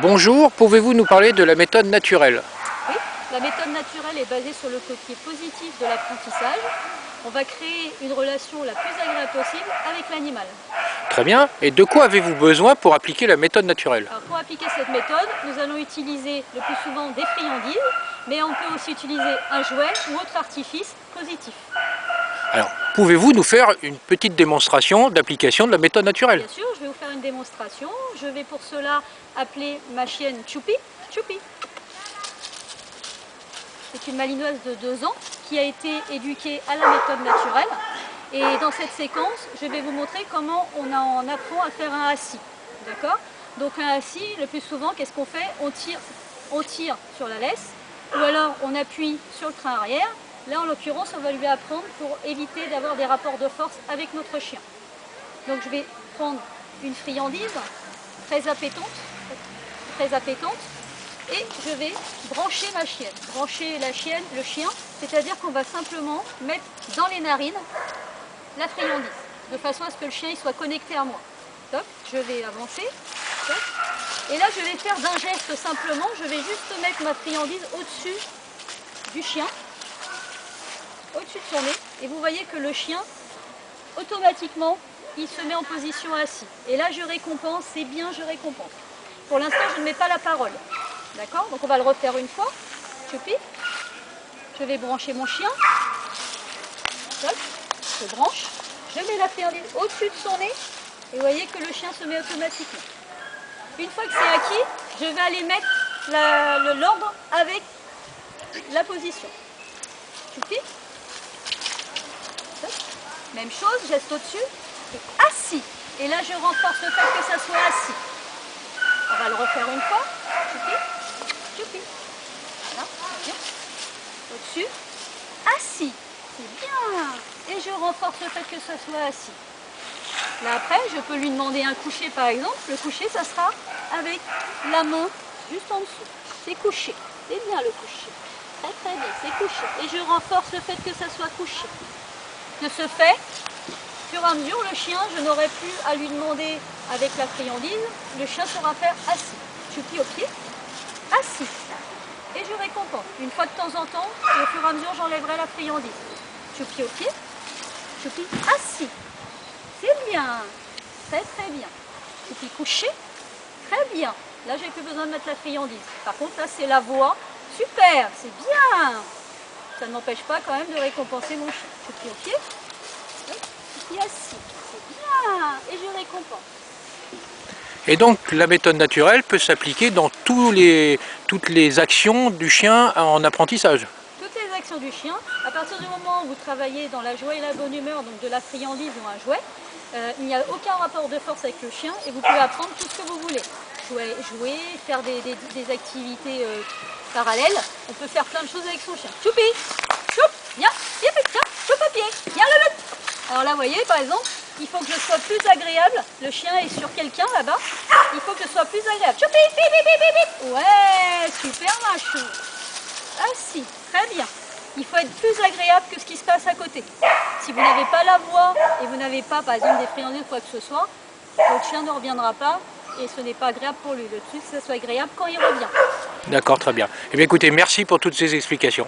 Bonjour, pouvez-vous nous parler de la méthode naturelle? Oui, la méthode naturelle est basée sur le côté positif de l'apprentissage. On va créer une relation la plus agréable possible avec l'animal. Très bien. Et de quoi avez-vous besoin pour appliquer la méthode naturelle? Alors, pour appliquer cette méthode, nous allons utiliser le plus souvent des friandises, mais on peut aussi utiliser un jouet ou autre artifice positif. Alors, pouvez-vous nous faire une petite démonstration d'application de la méthode naturelle? Bien sûr, je vais vous faire une démonstration. Je vais pour cela appeler ma chienne Choupi. Choupi. C'est une malinoise de 2 ans qui a été éduquée à la méthode naturelle. Et dans cette séquence, je vais vous montrer comment on en apprend à faire un assis. D'accord? Donc un assis, le plus souvent, qu'est-ce qu'on fait? On tire sur la laisse, ou alors on appuie sur le train arrière. Là, en l'occurrence, on va lui apprendre pour éviter d'avoir des rapports de force avec notre chien. Donc je vais prendre une friandise très appétante, et je vais brancher ma chienne. Brancher le chien, c'est-à-dire qu'on va simplement mettre dans les narines la friandise, de façon à ce que le chien il soit connecté à moi. Top, je vais avancer. Top. Et là, je vais faire d'un geste simplement, je vais juste mettre ma friandise au-dessus du chien, au-dessus de son nez. Et vous voyez que le chien, automatiquement, il se met en position assis. Et là, je récompense, c'est bien, je récompense. Pour l'instant, je ne mets pas la parole. D'accord? Donc on va le refaire une fois. Choupi. Je vais brancher mon chien. Top. Je branche. Je mets la friandise au-dessus de son nez. Et vous voyez que le chien se met automatiquement. Une fois que c'est acquis, je vais aller mettre l'ordre avec la position. Choupi. Top. Même chose, geste au-dessus. Et assis. Et là, je renforce le fait que ça soit assis. On va le refaire une fois. Choupi. Choupi. Voilà, bien. Au-dessus. Assis. C'est bien. Et je renforce le fait que ça soit assis. Là après, je peux lui demander un coucher par exemple. Le coucher, ça sera avec la main juste en dessous. C'est couché. C'est bien le coucher. Très très bien, c'est couché. Et je renforce le fait que ça soit couché. De ce fait, au fur et à mesure, le chien, je n'aurai plus à lui demander avec la friandise. Le chien saura faire assis. Choupi au pied. Assis. Et je récompense. Une fois de temps en temps, et au fur et à mesure, j'enlèverai la friandise. Choupi au pied. Choupi assis. C'est bien. Très très bien. Choupi couché. Très bien. Là, j'ai plus besoin de mettre la friandise. Par contre, là, c'est la voix. Super. C'est bien. Ça ne m'empêche pas quand même de récompenser mon chien. Choupi au pied. Choupi assis. C'est bien. Et je récompense. Et donc, la méthode naturelle peut s'appliquer dans toutes les actions du chien en apprentissage. Toutes les actions du chien, à partir du moment où vous travaillez dans la joie et la bonne humeur, donc de la friandise ou un jouet, il n'y a aucun rapport de force avec le chien et vous pouvez apprendre tout ce que vous voulez. Jouer, faire des activités parallèles. On peut faire plein de choses avec son chien. Choupi, choup, viens, viens, tiens, choup à pied, viens le. Alors là, vous voyez, par exemple, il faut que je sois plus agréable. Le chien est sur quelqu'un là-bas. Il faut que je sois plus agréable. Choupi, bip, bip, bip, bip. Ouais, super machou. Assis, très bien. Il faut être plus agréable que ce qui se passe à côté. Si vous n'avez pas la voix et vous n'avez pas, par exemple, des friandises ou quoi que ce soit, votre chien ne reviendra pas et ce n'est pas agréable pour lui. Le truc, c'est que ça soit agréable quand il revient. D'accord, très bien. Eh bien, écoutez, merci pour toutes ces explications.